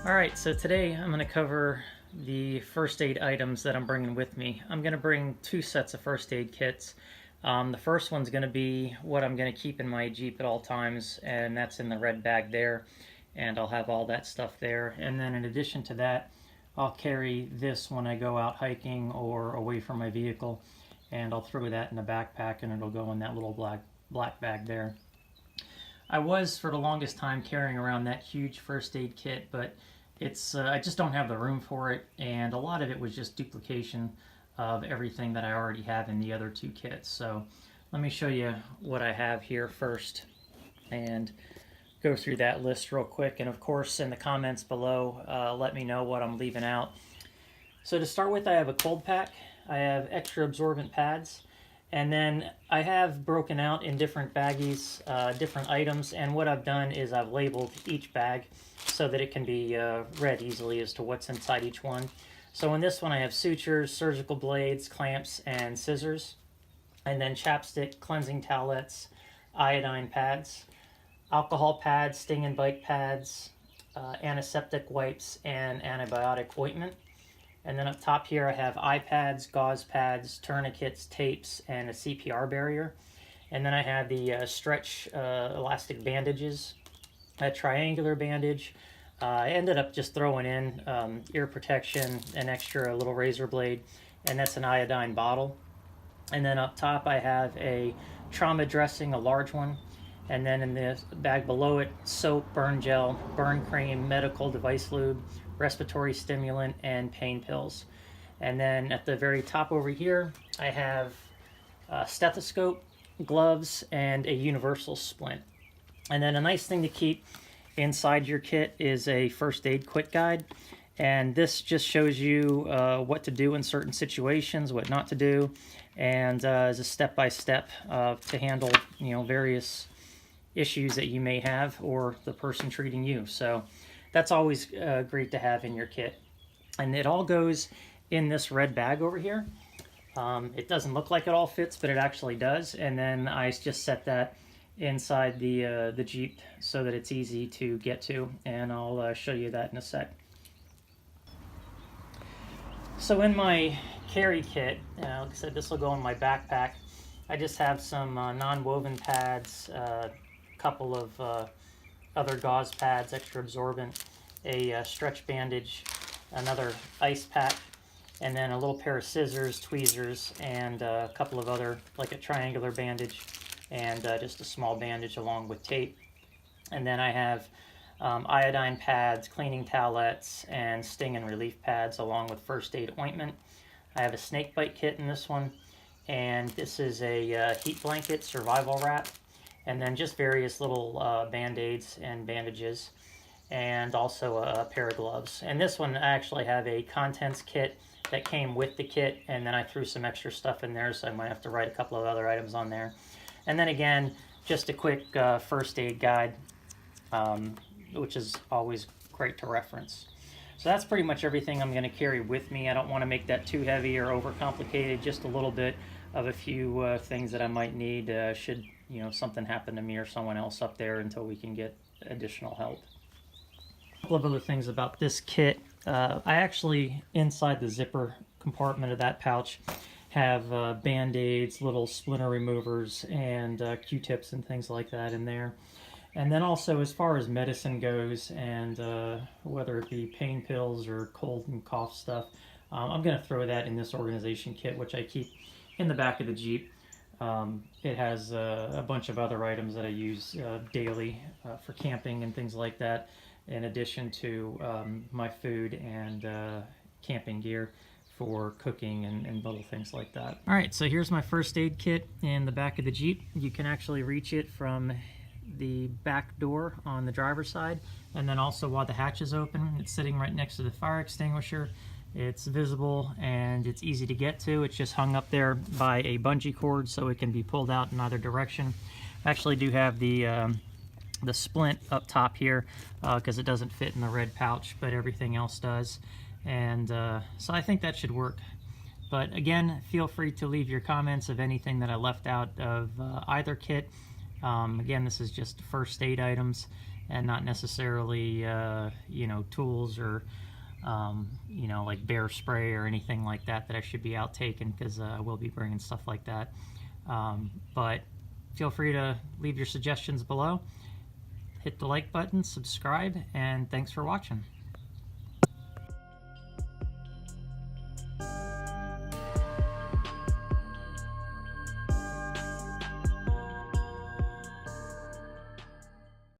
Alright, so today I'm going to cover the first aid items that I'm bringing with me. I'm going to bring two sets of first aid kits. The first one's going to be what I'm going to keep in my Jeep at all times, and that's in the red bag there, and I'll have all that stuff there. And then in addition to that, I'll carry this when I go out hiking or away from my vehicle, and I'll throw that in the backpack and it'll go in that little black bag there. I was for the longest time carrying around that huge first aid kit, but I just don't have the room for it, and a lot of it was just duplication of everything that I already have in the other two kits. So let me show you what I have here first and go through that list real quick. And of course, in the comments below, let me know what I'm leaving out. So to start with, I have a cold pack. I have extra absorbent pads. And then I have broken out in different baggies, different items, and what I've done is I've labeled each bag so that it can be read easily as to what's inside each one. So in this one I have sutures, surgical blades, clamps, and scissors, and then chapstick, cleansing towelettes, iodine pads, alcohol pads, sting and bite pads, antiseptic wipes, and antibiotic ointment. And then up top here I have eye pads, gauze pads, tourniquets, tapes, and a CPR barrier. And then I have the stretch elastic bandages, a triangular bandage. I ended up just throwing in ear protection, an extra little razor blade, and that's an iodine bottle. And then up top I have a trauma dressing, a large one. And then in the bag below it, soap, burn gel, burn cream, medical device lube, respiratory stimulant, and pain pills. And then at the very top over here, I have a stethoscope, gloves, and a universal splint. And then a nice thing to keep inside your kit is a first aid quick guide. And this just shows you what to do in certain situations, what not to do, and is a step-by-step to handle, various issues that you may have or the person treating you. So that's always great to have in your kit. And it all goes in this red bag over here. It doesn't look like it all fits, but it actually does. And then I just set that inside the Jeep so that it's easy to get to, and I'll show you that in a sec. So in my carry kit, like I said, this will go in my backpack. I just have some non-woven pads, couple of other gauze pads, extra absorbent, a stretch bandage, another ice pack, and then a little pair of scissors, tweezers, and a couple of other, like a triangular bandage, and just a small bandage along with tape. And then I have iodine pads, cleaning towelettes, and sting and relief pads along with first aid ointment. I have a snake bite kit in this one, and this is a heat blanket survival wrap, and then just various little band-aids and bandages, and also a pair of gloves. And this one I actually have a contents kit that came with the kit, and then I threw some extra stuff in there, so I might have to write a couple of other items on there. And then again, just a quick first aid guide, which is always great to reference. So that's pretty much everything I'm going to carry with me. I don't want to make that too heavy or overcomplicated, just a little bit of a few things that I might need should something happen to me or someone else up there until we can get additional help. A couple of other things about this kit. I actually, inside the zipper compartment of that pouch, have band-aids, little splinter removers, and Q-tips and things like that in there. And then also, as far as medicine goes, and whether it be pain pills or cold and cough stuff, I'm going to throw that in this organization kit, which I keep in the back of the Jeep. It has a bunch of other items that I use daily for camping and things like that, in addition to my food and camping gear for cooking and little things like that. Alright, so here's my first aid kit in the back of the Jeep. You can actually reach it from the back door on the driver's side, and then also while the hatch is open, it's sitting right next to the fire extinguisher. It's visible and it's easy to get to. It's just hung up there by a bungee cord so it can be pulled out in either direction. I actually do have the splint up top here because it doesn't fit in the red pouch, but everything else does. And so I think that should work. But again, feel free to leave your comments of anything that I left out of either kit. Again, this is just first aid items, and not necessarily you know, tools or you know, like bear spray or anything like that that I should be out taking, because I will be bringing stuff like that. But feel free to leave your suggestions below. Hit the like button, subscribe, and thanks for watching.